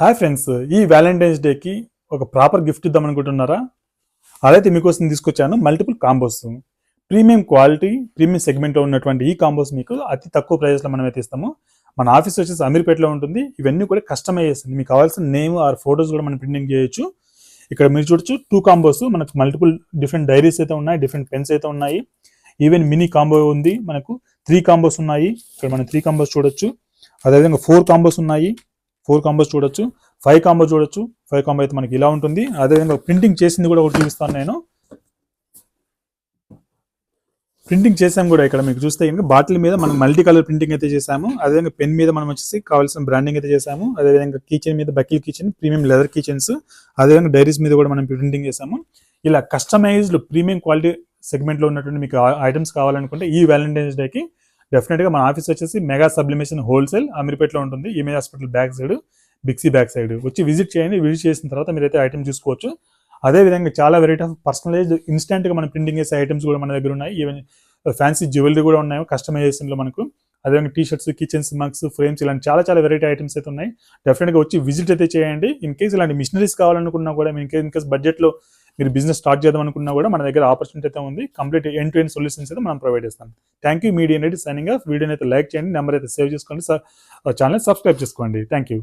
Hi friends, ఈ Valentine's డేకి ఒక ప్రాపర్ గిఫ్ట్ ఇద్దాం అనుకుంటున్నారా? అదైతే మీకోసం తీసుకొచ్చాను. Multiple combos, premium quality, premium సెగ్మెంట్లో ఉన్నటువంటి ఈ కాంబోస్ మీకు అతి తక్కువ ప్రైస్లో మనం అయితే ఇస్తాము. మన ఆఫీస్ వచ్చేసి అమీర్పేటలో ఉంటుంది. ఇవన్నీ కూడా కస్టమైజ్, మీకు కావాల్సిన నేమ్ ఆర్ ఫొటోస్ కూడా మనం ప్రింటింగ్ చేయొచ్చు. ఇక్కడ మీరు చూడొచ్చు 2 కాంబోస్, మనకు మల్టిపుల్ డిఫరెంట్ డైరీస్ అయితే ఉన్నాయి, డిఫరెంట్ పెన్స్ అయితే ఉన్నాయి. ఈవెన్ మినీ కాంబో ఉంది, మనకు 3 కాంబోస్ ఉన్నాయి. ఇక్కడ మనం 3 కాంబోస్ చూడొచ్చు. అదేవిధంగా 4 కాంబోస్ ఉన్నాయి, 4 కాంబోస్ చూడొచ్చు. 5 కాంబో చూడొచ్చు. 5 కాంబో అయితే మనకి ఇలా ఉంటుంది. అదేవిధంగా ప్రింటింగ్ చేసింది కూడా ఒకటి చూపిస్తాను నేను. ప్రింటింగ్ చేసాము కూడా ఇక్కడ మీకు చూస్తే కనుక బాటిల్ మీద మనం మల్టీ కలర్ ప్రింటింగ్ అయితే చేసాము. అదేవిధంగా పెన్ మీద మనం వచ్చేసి కావాల్సిన బ్రాండింగ్ అయితే చేసాము. అదేవిధంగా కిచెన్ మీద buckle kitchen, premium leather kitchens, అదేవిధంగా డైరీస్ మీద కూడా మనం ప్రింటింగ్ చేసాము. ఇలా కస్టమైజ్డ్ ప్రీమియం క్వాలిటీ సెగ్మెంట్లో ఉన్నటువంటి మీకు ఐటమ్స్ కావాలనుకుంటే ఈ వ్యాలంటైన్స్ డేకి డెఫినెట్గా మన ఆఫీస్ వచ్చేసి మెగా సబ్లిమేషన్ హోల్సేల్ అమీర్పేటలో ఉంటుంది. ఇమేజ్ హాస్పిటల్ బ్యాక్ సైడ్, బిక్సీ బ్యాక్ సైడ్ వచ్చి విజిట్ చేయండి. విజిట్ చేసిన తర్వాత మీరైతే ఐటమ్ చూసుకోవచ్చు. అదేవిధంగా చాలా వెరైటీ ఆఫ్ పర్సనలైజ్డ్ ఇన్స్టెంట్గా మనం ప్రింటింగ్ చేసే ఐటమ్స్ కూడా మన దగ్గర ఉన్నాయి. ఈవెన్ ఫ్యాన్సీ జ్యువెలరీ కూడా ఉన్నాయి కస్టమైజేషన్లో మనకు. అదేవిధంగా T shirts, kitchens, mugs, frames, ఇలాంటి చాలా వెరైటీ ఐటమ్స్ అయితే ఉన్నాయి. డెఫినెట్గా వచ్చి విజిట్ అయితే చేయండి. ఇన్ కేసు ఇలాంటి మిషనరీస్ కావాలనుకున్నా కూడా, ఇన్ కేస్ బడ్జెట్లో మీరు బిజినెస్ స్టార్ట్ చేద్దాం అనుకున్నా కూడా మన దగ్గర ఆపర్చునిటీ అయితే ఉంది. Complete end to end solutions అయితే మనం ప్రొవైడ్ చేస్తాం. Thank you. మీడియా అనేది సైనింగ్ ఆఫ్. వీడియోని అయితే లైక్ చేయండి, నెంబర్ అయితే సేవ్ చేసుకోండి, ఛానల్ సబ్స్క్రైబ్ చేసుకోండి. Thank you.